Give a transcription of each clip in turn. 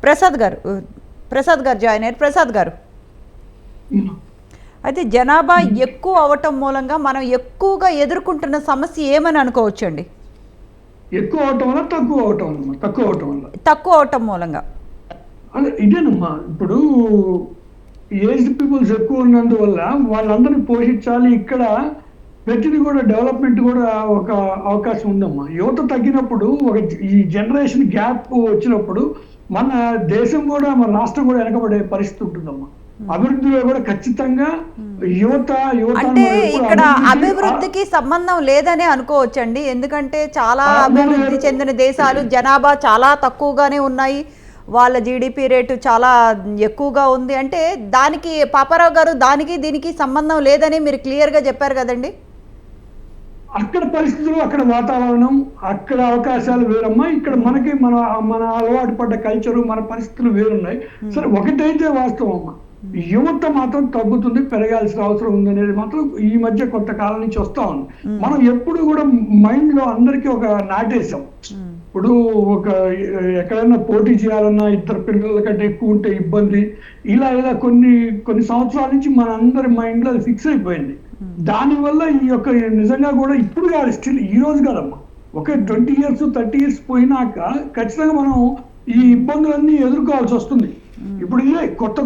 ప్రసాద్ గారు జాయిన్ అయ్యారు. ప్రసాద్ గారు, అయితే జనాభా ఎక్కువ అవటం మూలంగా మనం ఎక్కువగా ఎదుర్కొంటున్న సమస్య ఏమని అనుకోవచ్చండి? ఎక్కువ అవటం వల్ల తక్కువ అవటం మూలంగా ఇదేనమ్మా. ఇప్పుడు ఏజ్డ్ పీపుల్స్ ఎక్కువ ఉన్నందువల్ల వాళ్ళందరినీ పోషించాలి. ఇక్కడ ప్రతిదీ కూడా డెవలప్మెంట్ కూడా ఒక అవకాశం ఉందమ్మా. యువత తగ్గినప్పుడు ఈ జనరేషన్ గ్యాప్ వచ్చినప్పుడు మన దేశం కూడా మన రాష్ట్రం కూడా వెనకబడే పరిస్థితి ఉంటుందమ్మా. అభివృద్ధిలో కూడా ఖచ్చితంగా యువత అంటే ఇక్కడ అభివృద్ధికి సంబంధం లేదని అనుకోవచ్చండి. ఎందుకంటే చాలా అభివృద్ధి చెందిన దేశాలు జనాభా చాలా తక్కువగానే ఉన్నాయి, వాళ్ళ జీడిపి రేటు చాలా ఎక్కువగా ఉంది. అంటే దానికి పాపారావు గారు దానికి దీనికి సంబంధం లేదని మీరు క్లియర్గా చెప్పారు కదండి. అక్కడ పరిస్థితులు, అక్కడ వాతావరణం, అక్కడ అవకాశాలు వేరమ్మా. ఇక్కడ మనకి మన అలవాటు పడ్డ కల్చరు, మన పరిస్థితులు వేరున్నాయి. సరే, ఒకటైతే వాస్తవం అమ్మా, యువత మాత్రం తగ్గుతుంది, పెరగాల్సిన అవసరం ఉందనేది మాత్రం ఈ మధ్య కొంతకాలం నుంచి వస్తా ఉంది. మనం ఎప్పుడు కూడా మైండ్ లో అందరికీ ఒక నాటేసాం. ఇప్పుడు ఎక్కడైనా పోటీ చేయాలన్నా ఇద్దరు పిల్లల కంటే ఎక్కువ ఉంటే ఇబ్బంది, ఇలా కొన్ని సంవత్సరాల నుంచి మన అందరి మైండ్ లో ఫిక్స్ అయిపోయింది. దానివల్ల ఈ యొక్క నిజంగా కూడా ఇప్పుడు కాదు, స్టిల్ ఈ రోజు కాదమ్మా, 20 years 30 years పోయినాక ఖచ్చితంగా మనం ఈ ఇబ్బందులన్నీ ఎదుర్కోవాల్సి వస్తుంది. ఇప్పుడు ఇదే కొత్త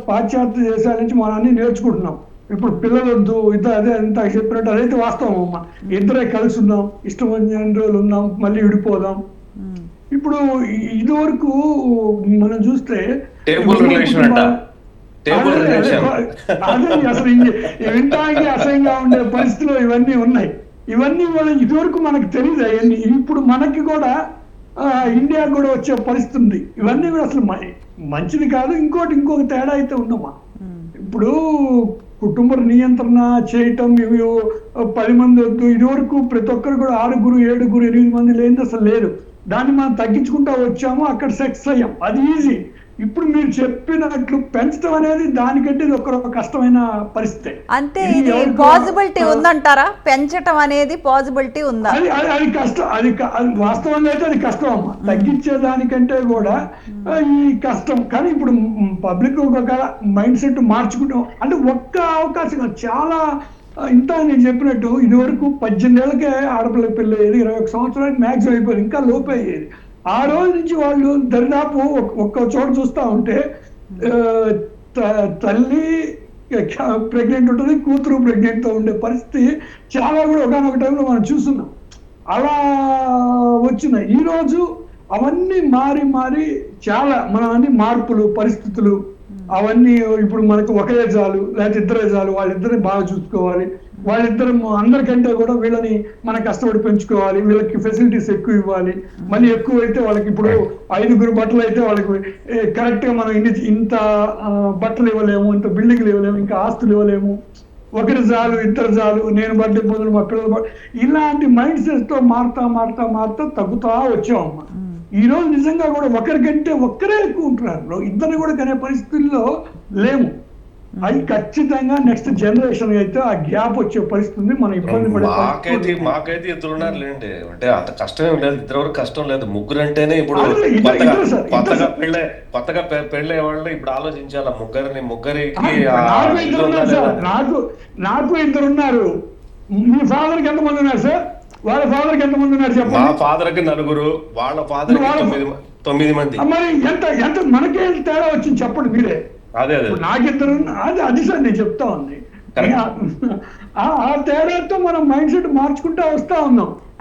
పాశ్చాత్య దేశాల నుంచి మనం అన్ని నేర్చుకుంటున్నాం. ఇప్పుడు పిల్లలొద్దు, అదే ఎంత చెప్పినట్టు అదైతే వాస్తవం అమ్మా. ఇద్దరే కలిసి ఉన్నాం, ఇష్టం వచ్చిన రోజులు ఉన్నాం, మళ్ళీ విడిపోదాం. ఇప్పుడు ఇది వరకు మనం చూస్తే అదే అసలు వింటానికి అసహ్యంగా ఉండే పరిస్థితులు ఇవన్నీ ఉన్నాయి. ఇవన్నీ కూడా ఇదివరకు మనకు తెలియదు అవన్నీ. ఇప్పుడు మనకి కూడా ఇండియా కూడా వచ్చే పరిస్థితి ఉంది. ఇవన్నీ కూడా అసలు మంచిది కాదు. ఇంకొక తేడా అయితే ఉందమ్మా. ఇప్పుడు కుటుంబ నియంత్రణ చేయటం, ఇవి 10 మంది వద్దు, ఇదివరకు ప్రతి ఒక్కరు కూడా 6, 7, 8 మంది లేనిది అసలు లేదు. దాన్ని మనం తగ్గించుకుంటా వచ్చాము, అక్కడ సక్సెస్ అయ్యాం, అది ఈజీ. ఇప్పుడు మీరు చెప్పినట్లు పెంచడం అనేది దానికంటే ఒక కష్టమైన పరిస్థితి. అంటే ఇది పాసిబిలిటీ ఉందంటారా? పెంచడం అనేది పాసిబిలిటీ ఉందా? అది కష్టం. అది వాస్తవంగా అయితే అది కష్టం అమ్మా. తగ్గించే దానికంటే కూడా ఈ కష్టం. కానీ ఇప్పుడు పబ్లిక్ ఒక మైండ్ సెట్ మార్చుకుంటాం అంటే ఒక్క అవకాశం చాలా ఇంత నేను చెప్పినట్టు ఇదివరకు 18 ఏళ్ళకే ఆడపిల్ల పెళ్ళయ్యేది, 21 సంవత్సరానికి మ్యాక్సిమం అయిపోయింది, ఇంకా లోపు అయ్యేది. ఆ రోజు నుంచి వాళ్ళు దరిదాపు ఒక్క చోట చూస్తూ ఉంటే తల్లి ప్రెగ్నెంట్ ఉంటుంది, కూతురు ప్రెగ్నెంట్తో ఉండే పరిస్థితి చాలా కూడా ఒకనొక టైంలో మనం చూస్తున్నాం. అలా వచ్చినాయి. ఈరోజు అవన్నీ మారి చాలా మనం అన్ని మార్పులు, పరిస్థితులు అవన్నీ ఇప్పుడు మనకు ఒకరే చాలు, లేకపోతే ఇద్దరే చాలు, వాళ్ళిద్దరిని బాగా చూసుకోవాలి, వాళ్ళిద్దరు అందరికంటే కూడా వీళ్ళని మనం కష్టపడి పెంచుకోవాలి, వీళ్ళకి ఫెసిలిటీస్ ఎక్కువ ఇవ్వాలి. మళ్ళీ ఎక్కువ అయితే వాళ్ళకి ఇప్పుడు 5 బట్టలు అయితే వాళ్ళకి కరెక్ట్ గా మనం ఇంత బట్టలు ఇవ్వలేము, ఇంత బిల్డింగ్లు ఇవ్వలేము, ఇంకా ఆస్తులు ఇవ్వలేము, ఒకరి చాలు, ఇద్దరు చాలు, నేను బట్టలు ఇబ్బందులు, మా పిల్లలు ఇలాంటి మైండ్ సెట్స్ తో మారుతా తగ్గుతా వచ్చామమ్మా. ఈ రోజు నిజంగా కూడా ఒకరికంటే ఒక్కరే ఎక్కువ ఉంటున్నారు, ఇద్దరిని కూడా కనే పరిస్థితుల్లో లేము. అది ఖచ్చితంగా నెక్స్ట్ జనరేషన్ అయితే ఆ గ్యాప్ వచ్చే పరిస్థితి మనం ఇబ్బంది పడే. మాకైతే ఇద్దరు ఉన్నారు లేండి, అంటే అంత కష్టమే లేదు, ఇద్దరు వరకు కష్టం లేదు. ముగ్గురు అంటేనే ఇప్పుడు కొత్తగా పెళ్ళే వాళ్ళు ఇప్పుడు ఆలోచించాల ముగ్గురికి. నాకు ఇద్దరు ఉన్నారు. మీ ఫాదర్ కి ఎంతమంది ఉన్నారు సార్? వాళ్ళ ఫాదర్ కి ఎంతమంది ఉన్నారు చెప్పండి? మా ఫాదర్ కి 4, వాళ్ళ ఫాదర్ 9 మంది. మరి ఎంత మనకేం తేడా వచ్చింది చెప్పండి మీరే. అదే నాకిద్దరు అది సార్ నేను చెప్తా ఉంది. ఆ తేడాతో మనం మైండ్ సెట్ మార్చుకుంటా వస్తా ఉన్నాం.